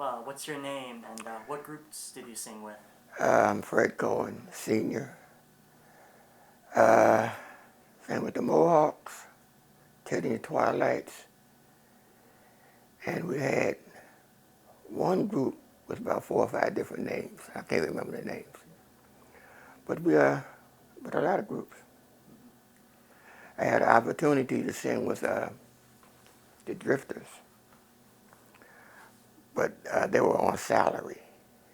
Well, what's your name and what groups did you sing with? I'm Fred Cohen, senior. Uh, Sang with the Mohawks, Teddy and Twilights, and we had one group with about 4 or 5 different names. I can't remember the names, but with a lot of groups. I had an opportunity to sing with the Drifters, but they were on salary.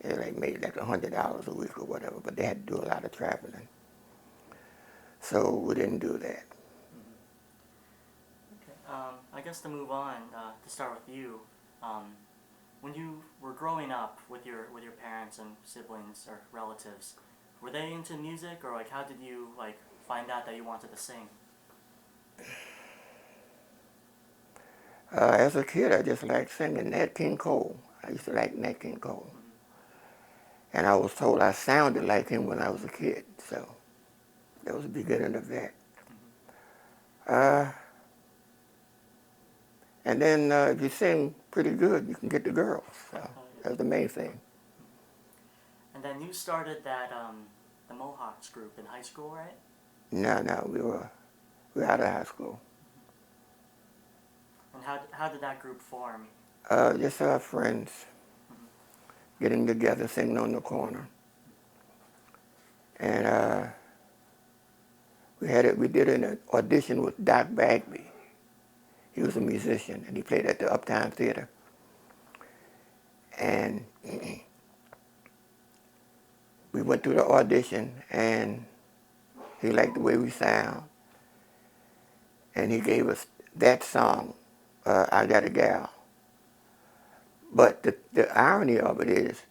They made like $100 a week or whatever, but they had to do a lot of traveling, so we didn't do that. Okay. I guess to move on, to start with you, when you were growing up with your parents and siblings or relatives, were they into music, or like how did you like find out that you wanted to sing? As a kid, I just liked singing Nat King Cole. I used to like Nat King Cole. And I was told I sounded like him when I was a kid, so that was the beginning of that. And then if you sing pretty good, you can get the girls, so that's the main thing. And then you started that the Mohawks group in high school, right? No, we were out of high school. And how did that group form? Just our friends getting together, singing on the corner. And we did an audition with Doc Bagby. He was a musician, and he played at the Uptown Theater. And we went through the audition, and he liked the way we sound. And he gave us that song, I Got a Gal. But the irony of it is,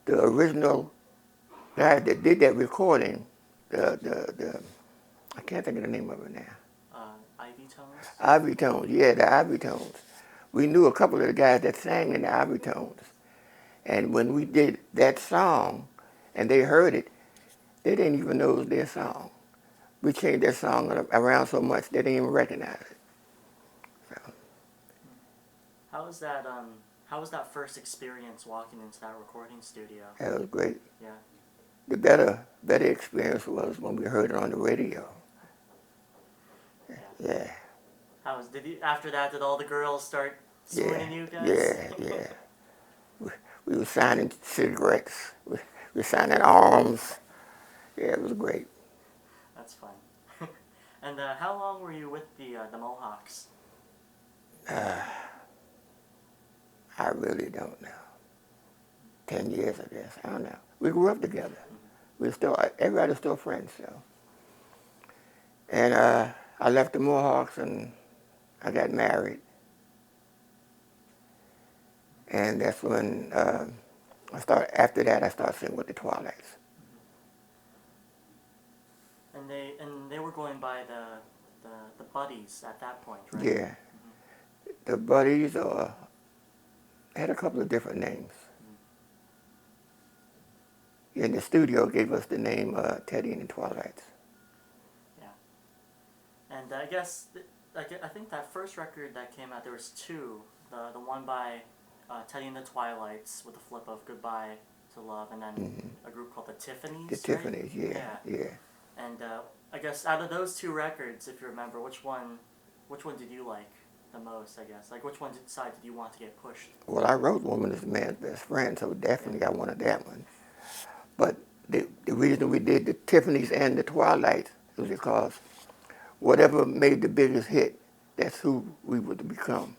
the original guy that did that recording, I can't think of the name of it now. Ivy Tones? Ivy Tones, yeah, the Ivy Tones. We knew a couple of the guys that sang in the Ivy Tones. And when we did that song, and they heard it, they didn't even know it was their song. We changed that song around so much they didn't even recognize it. So. How was that first experience walking into that recording studio? That was great. Yeah. The better experience was when we heard it on the radio. Yeah. After that, did all the girls start swooning you guys? Yeah. We were signing cigarettes. We were signing arms. Yeah, it was great. That's fun. And how long were you with the Mohawks? I really don't know. 10 years, I guess. I don't know. We grew up together. Everybody's still friends, so. And I left the Mohawks and I got married. And that's when after that I started singing with the Twilights. And they were going by the Buddies at that point, right? Yeah. The Buddies had a couple of different names. And the studio gave us the name Teddy and the Twilights. Yeah. And I guess, I think that first record that came out, there was two. The one by Teddy and the Twilights with the flip of Goodbye to Love, and then a group called the Tiffany's, The Tiffany's, right? Yeah. And I guess out of those two records, if you remember, which one did you like the most, I guess? Like, which one side did you want to get pushed? Well, I wrote Woman is a Man's Best Friend, so definitely I wanted that one. But the reason we did the Tiffany's and the Twilights was because whatever made the biggest hit, that's who we would become.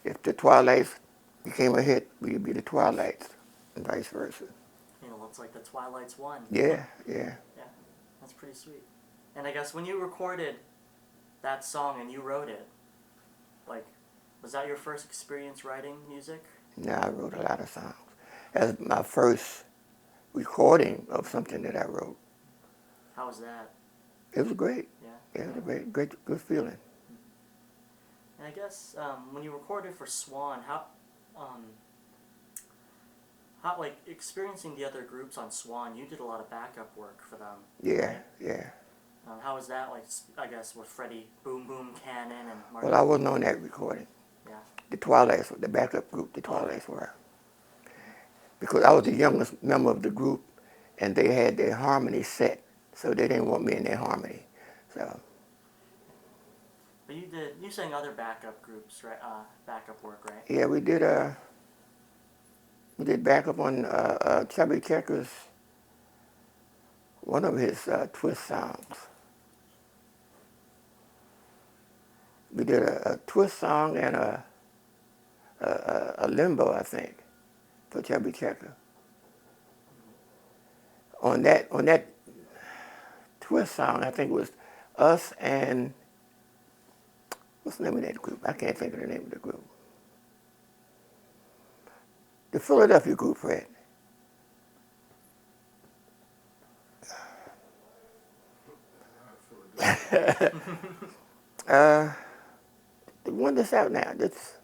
If the Twilights became a hit, we'd be the Twilights, and vice versa. You know, looks like the Twilights won. Yeah. Yeah, that's pretty sweet. And I guess when you recorded that song and you wrote it, like, was that your first experience writing music? No, I wrote a lot of songs. That's my first recording of something that I wrote. How was that? It was great. Yeah. It was a great, good feeling. And I guess when you recorded for Swan, how like experiencing the other groups on Swan, you did a lot of backup work for them. Yeah, right? yeah. How was that, like, I guess, with Freddie Boom Boom Cannon and Mark? Well, I wasn't on that recording. Yeah. the Twilights, the backup group, the Twilights were. Because I was the youngest member of the group, and they had their harmony set, so they didn't want me in their harmony. So. But you sang other backup groups, right? Backup work, right? Yeah, we did backup on Chubby Checker's, one of his twist songs. We did a twist song and a limbo, I think, for Chubby Checker. On that twist song, I think it was us and, what's the name of that group? I can't think of the name of the group. The Philadelphia group, Fred. The one that's out now, that's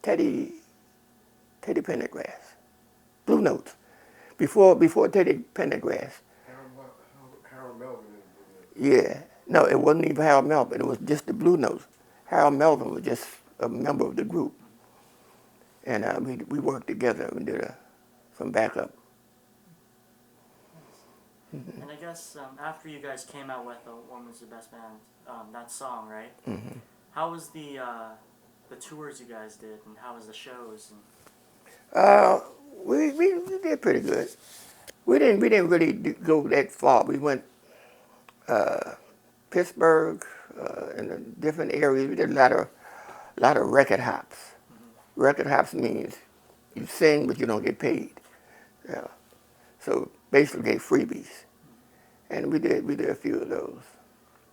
Teddy Pendergrass. Blue Notes. Before Teddy Pendergrass. Harold Melvin. Yeah. No, it wasn't even Harold Melvin. It was just the Blue Notes. Harold Melvin was just a member of the group. And we worked together and did some backup. Mm-hmm. And I guess after you guys came out with "A Woman's the Best Man," that song, right? Mm-hmm. How was the tours you guys did, and how was the shows? We did pretty good. We didn't really go that far. We went Pittsburgh and the different areas. We did a lot of record hops. Mm-hmm. Record hops means you sing but you don't get paid. Yeah. So basically freebies, and we did a few of those.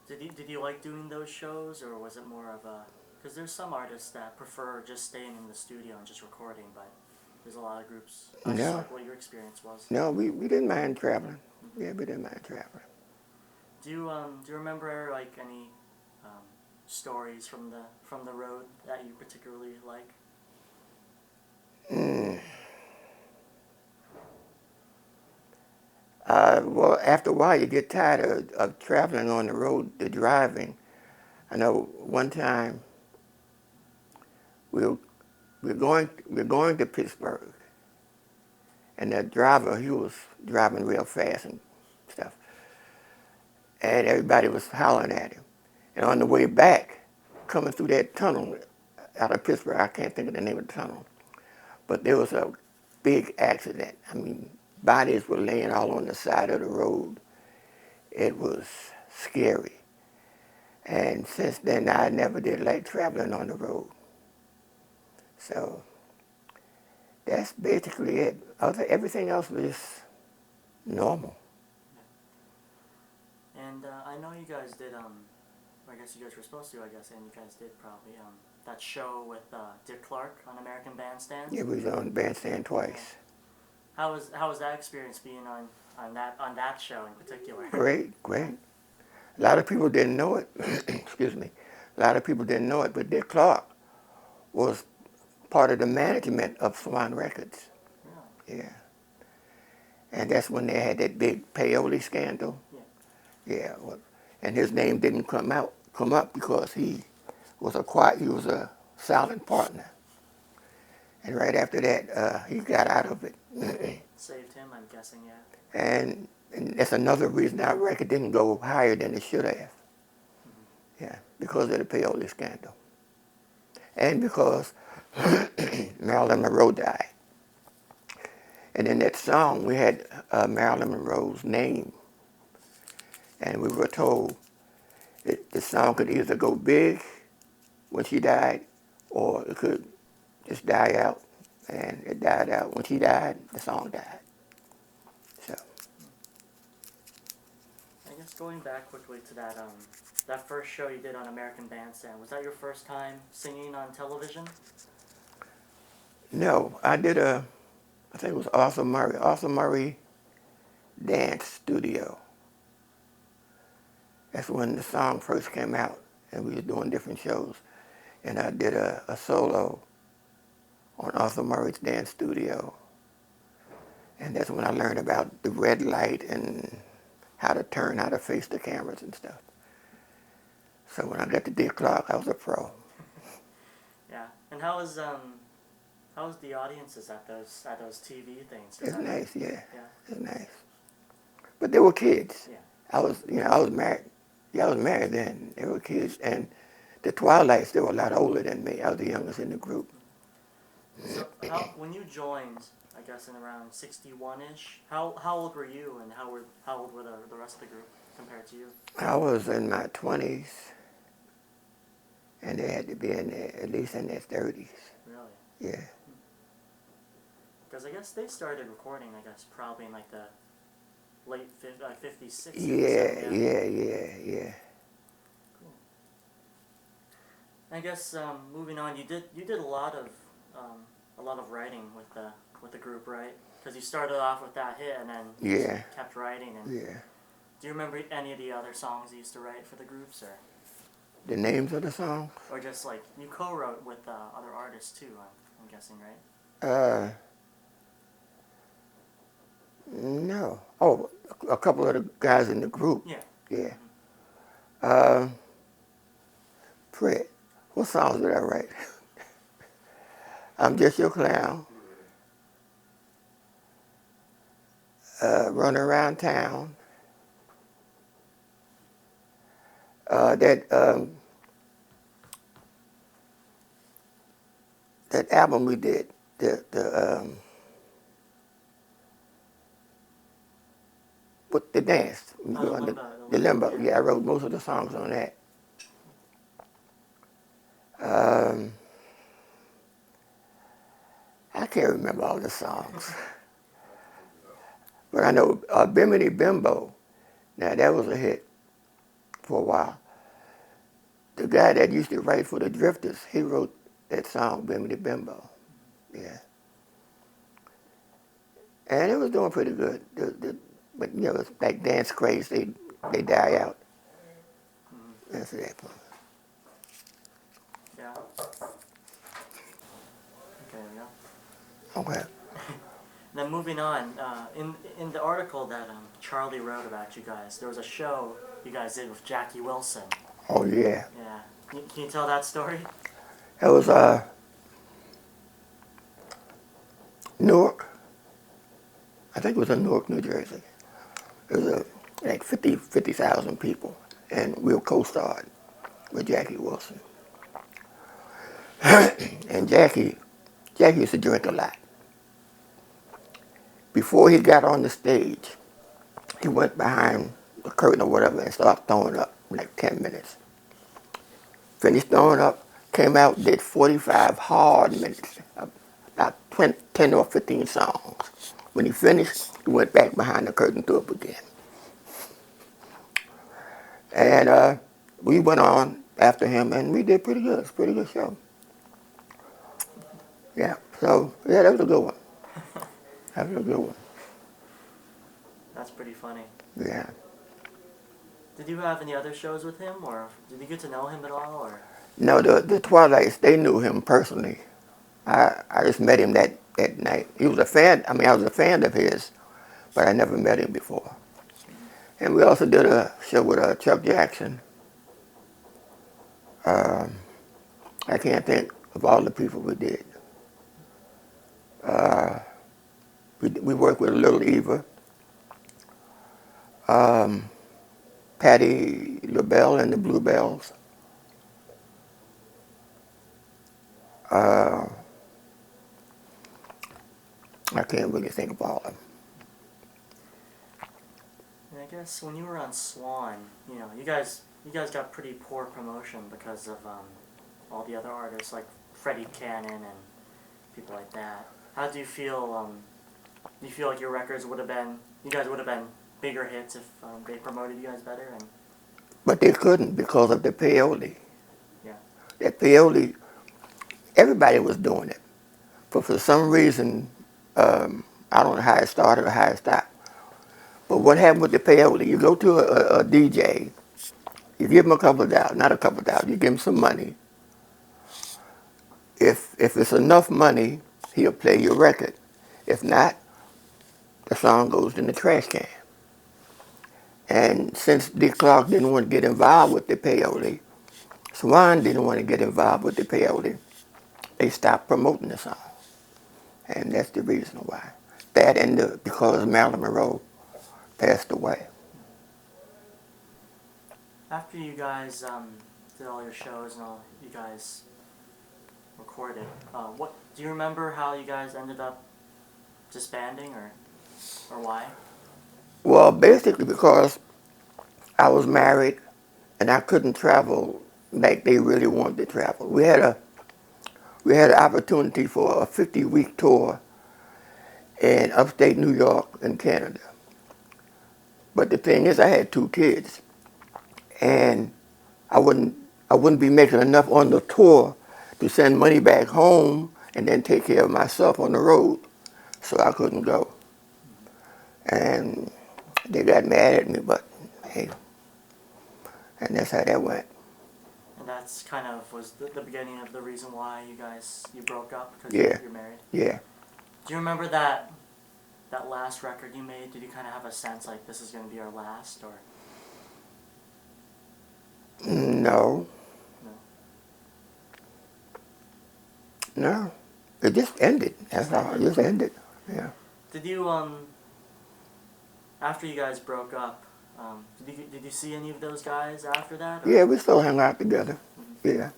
Did you like doing those shows, or was it more of a? Because there's some artists that prefer just staying in the studio and just recording, but there's a lot of groups. I just like what your experience was. No, we didn't mind traveling. Mm-hmm. Yeah, we didn't mind traveling. Do you remember like any stories from the road that you particularly like? Well, after a while, you get tired of traveling on the road, the driving. I know one time we're going to Pittsburgh, and that driver, he was driving real fast and stuff, and everybody was hollering at him. And on the way back, coming through that tunnel out of Pittsburgh, I can't think of the name of the tunnel, but there was a big accident. I mean, bodies were laying all on the side of the road. It was scary. And since then, I never did like traveling on the road. So that's basically it. Everything else was normal. And I know you guys did, I guess you guys were supposed to, and you guys did probably, that show with Dick Clark on American Bandstand. Yeah, we was on Bandstand twice. Yeah. How was that experience being on that show in particular? Great. A lot of people didn't know it. Excuse me. A lot of people didn't know it, but Dick Clark was part of the management of Swan Records. Really? Yeah. And that's when they had that big payola scandal. Yeah. Well, and his name didn't come up because he was a silent partner. And right after that, he got out of it. Saved him, I'm guessing, yeah. And that's another reason our record didn't go higher than it should have. Mm-hmm. Yeah, because of the payola scandal. And because Marilyn Monroe died. And in that song, we had Marilyn Monroe's name. And we were told that the song could either go big when she died, or it could just die out. And it died out. When she died, the song died. So. I guess going back quickly to that first show you did on American Bandstand, was that your first time singing on television? No, I did I think it was Arthur Murray Dance Studio. That's when the song first came out, and we were doing different shows. And I did a solo on Arthur Murray's Dance Studio. And that's when I learned about the red light and how to face the cameras and stuff. So when I got to Dick Clark, I was a pro. And how was the audiences at those TV things? It's nice, yeah. Yeah. It's nice. But they were kids. Yeah. I was married. Yeah, I was married then. They were kids. And the Twilights, they were a lot older than me. I was the youngest in the group. So when you joined, I guess in around 61-ish, how old were you, and how old were the rest of the group compared to you? I was in my 20s, and they had to be at least in their 30s. Really? Yeah. Because I guess they started recording, I guess, probably in like the late 50s, 60s. Yeah. Cool. I guess moving on, you did a lot of writing with the group, right? Because you started off with that hit and then you just kept writing. And Yeah. do you remember any of the other songs you used to write for the groups, or The names of the songs? or just like you co-wrote with other artists too? I'm guessing, right? No. Oh, a couple of the guys in the group. Yeah. Yeah. Mm-hmm. Fred, what songs did I write? I'm Just Your Clown. Run Around Town. That album we did, with the dance. The limbo. Yeah, I wrote most of the songs on that. I can't remember all the songs. But I know Bimini Bimbo, now that was a hit for a while. The guy that used to write for the Drifters, he wrote that song, Bimini Bimbo. Yeah. And it was doing pretty good. But, you know, it's like dance craze, they die out. That's that point. Yeah. Okay, there we go. Okay. Then moving on, in the article that Charlie wrote about you guys, there was a show you guys did with Jackie Wilson. Oh, yeah. Yeah. Can you tell that story? It was Newark. I think it was in Newark, New Jersey. It was like 50,000 people, and we were co-starred with Jackie Wilson. And Jackie used to drink a lot. Before he got on the stage, he went behind the curtain or whatever and started throwing up in like 10 minutes. Finished throwing up, came out, did 45 hard minutes, about 10 or 15 songs. When he finished, he went back behind the curtain, threw up again. And we went on after him, and we did pretty good. It's a pretty good show. Yeah, so, yeah, that was a good one. That was a good one. That's pretty funny. Yeah. Did you have any other shows with him, or did you get to know him at all, or? No, the Twilights, they knew him personally. I just met him that night. He was a fan, I was a fan of his, but I never met him before. And we also did a show with Chuck Jackson. I can't think of all the people we did. We worked with Little Eva, Patti LaBelle and the Bluebells. I can't really think of all of them. And I guess when you were on Swan, you guys got pretty poor promotion because of all the other artists like Freddie Cannon and people like that. How do you feel? Do you feel like your records you guys would have been bigger hits if they promoted you guys better? But they couldn't because of the peyote. Yeah. That peyote, everybody was doing it. But for some reason, I don't know how it started or how it stopped. But what happened with the peyote, you go to a DJ, you give him a couple of dollars, not a couple of dollars, you give him some money. If it's enough money, he'll play your record. If not, the song goes in the trash can. And since Dick Clark didn't want to get involved with the peyote, Swan didn't want to get involved with the peyote, they stopped promoting the song. And that's the reason why. That and because Marilyn Monroe passed away. After you guys did all your shows and all you guys recorded, what do you remember how you guys ended up disbanding or why? Well, basically because I was married and I couldn't travel like they really wanted to travel. We had an opportunity for a 50-week tour in upstate New York and Canada. But the thing is, I had 2 kids, and I wouldn't be making enough on the tour to send money back home and then take care of myself on the road, so I couldn't go. And they got mad at me, but hey, and that's how that went. And that's kind of was the beginning of the reason why you broke up because Yeah. you're married. Yeah. Do you remember that last record you made? Did you kind of have a sense like this is going to be our last or? No. No. It just ended. That's all. It just ended. Yeah. Did you after you guys broke up? Did you see any of those guys after that? Or? Yeah, we still hung out together. Mm-hmm. Yeah.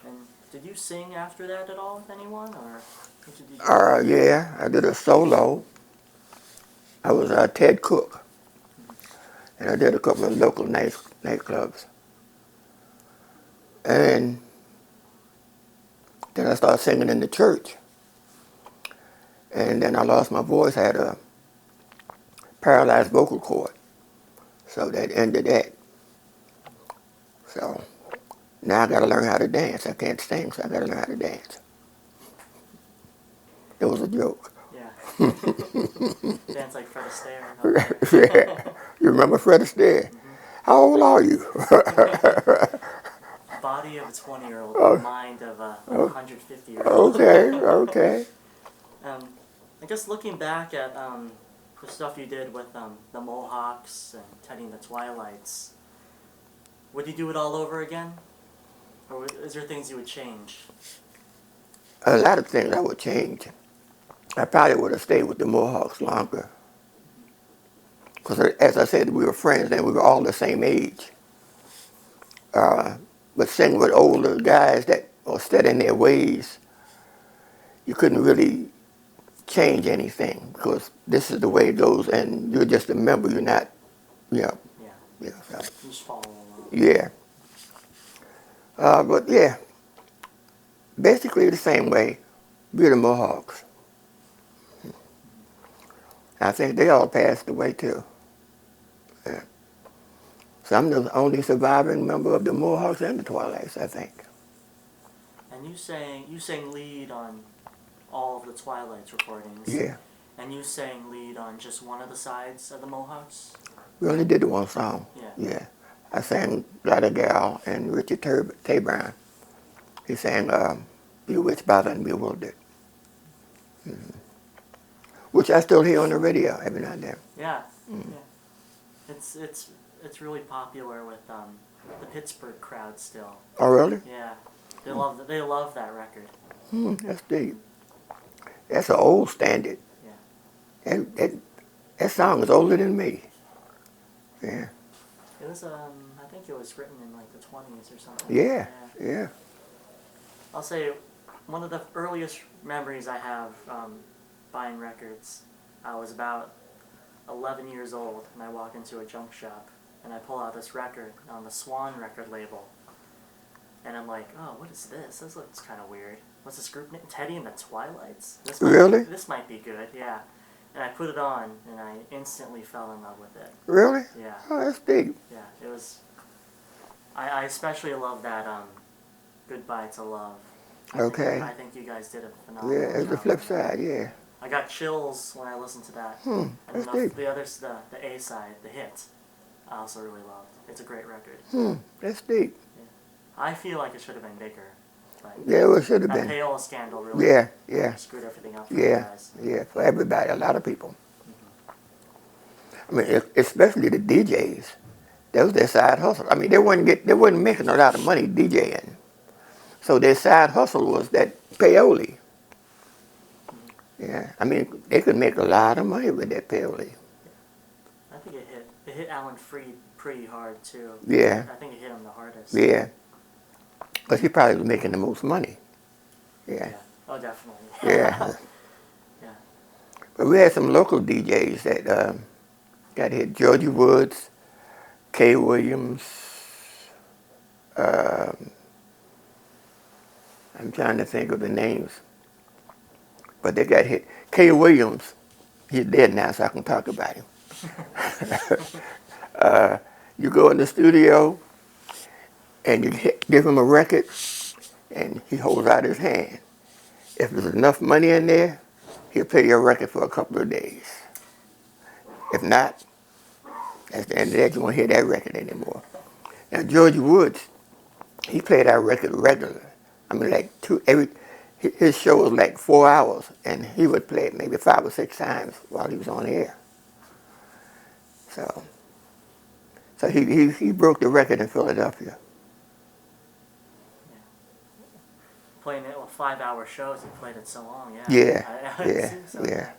And did you sing after that at all with anyone, or? What did you do? Yeah, I did a solo. I was Ted Cook, and I did a couple of local nightclubs. And then I started singing in the church. And then I lost my voice. I had a paralyzed vocal cord. So that ended that. So now I got to learn how to dance. I can't sing, so I got to learn how to dance. It was a joke. Yeah. Dance like Fred Astaire. Yeah. You remember Fred Astaire? Mm-hmm. How old are you? Body of a 20-year-old, mind of a 150-year-old. Okay. I guess looking back at the stuff you did with the Mohawks and Teddy and the Twilights, would you do it all over again? Or is there things you would change? A lot of things I would change. I probably would have stayed with the Mohawks longer. Because as I said, we were friends and we were all the same age. But singing with older guys that are set in their ways, you couldn't really change anything because this is the way it goes and you're just a member, you're not, Yeah. So, You just follow along. yeah. But yeah, basically the same way, we're the Mohawks. I think they all passed away too. Yeah. So I'm the only surviving member of the Mohawks and the Twilights, I think. And you sang lead on all of the Twilights recordings. Yeah. And you sang lead on just one of the sides of the Mohawks? We only did the one song. Yeah. I sang Got Gal and Richard Tay Brown. He sang Bewitched, Bothered, and Bewildered. Mm-hmm. Which I still hear on the radio every now and then. Yeah. Mm-hmm. Yeah. It's really popular with the Pittsburgh crowd still. Oh, really? Yeah. They love that record. That's deep. That's an old standard. Yeah. That song is older than me. Yeah. It was I think it was written in like the 20s or something. Yeah. I'll say one of the earliest memories I have buying records, I was about 11 years old and I walk into a junk shop and I pull out this record on the Swan record label. And I'm like, oh, what is this? This looks kind of weird. What's this group name? Teddy and the Twilights? Really? This might be good, yeah. And I put it on, and I instantly fell in love with it. Really? Yeah. Oh, that's deep. Yeah, it was... I especially love that Goodbye to Love. I think you guys did a phenomenal job. Yeah, it's the flip side, yeah. I got chills when I listened to that. That's And deep. the A side, the hit, I also really loved. It's a great record. That's deep. I feel like it should have been bigger. But Yeah, well, it should have that been. payola scandal really Yeah. screwed everything up for you guys. Yeah, for everybody, a lot of people. I mean, especially the DJs. That was their side hustle. I mean, they wasn't making a lot of money DJing. So their side hustle was that peyote. Yeah, I mean, they could make a lot of money with that peyote. I think it hit Alan Freed pretty hard too. Yeah. I think it hit him the hardest. Yeah, because he probably was making the most money. Yeah, Yeah. Oh, definitely. yeah. Yeah. But we had some local DJs that got hit. Georgie Woods, Kay Williams. Um, I'm trying to think of the names, but they got hit. Kay Williams, he's dead now, so I can talk about him. You go in the studio and you give him a record, and he holds out his hand. If there's enough money in there, he'll play your record for a couple of days. If not, that's the end of that. You won't hear that record anymore. Now, Georgie Woods, he played our record regularly. I mean, like his show was like 4 hours, and he would play it maybe 5 or 6 times while he was on the air. So he broke the record in Philadelphia. Playing it 5-hour shows. He played it so long. Yeah. Yeah, I yeah, assume so. yeah.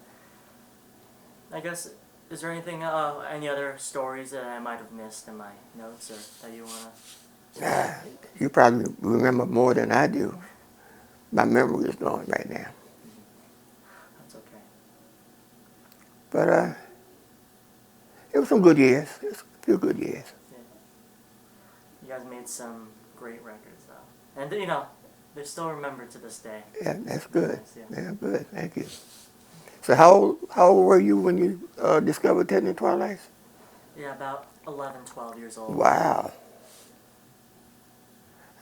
I guess. Is there anything, any other stories that I might have missed in my notes, or that you wanna? You probably remember more than I do. My memory is going right now. That's okay. But it was some good years. It was a few good years. Yeah. You guys made some great records, though, and they're still remembered to this day. Yeah, that's good. Yeah. Yeah, good. Thank you. So how old were you when you discovered Ted and the Twilights? Yeah, about 11, 12 years old. Wow.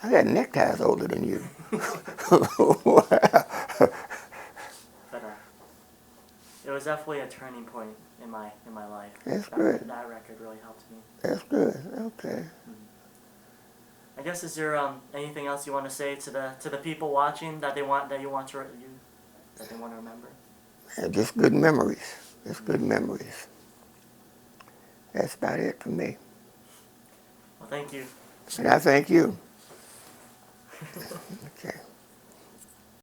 I got neckties older than you. Wow. But it was definitely a turning point in my life. That's good. That record really helped me. That's good. Okay. I guess, is there anything else you want to say to the people watching that they want to remember? Yeah, just good memories. Just good memories. That's about it for me. Well, thank you. And I thank you. Okay.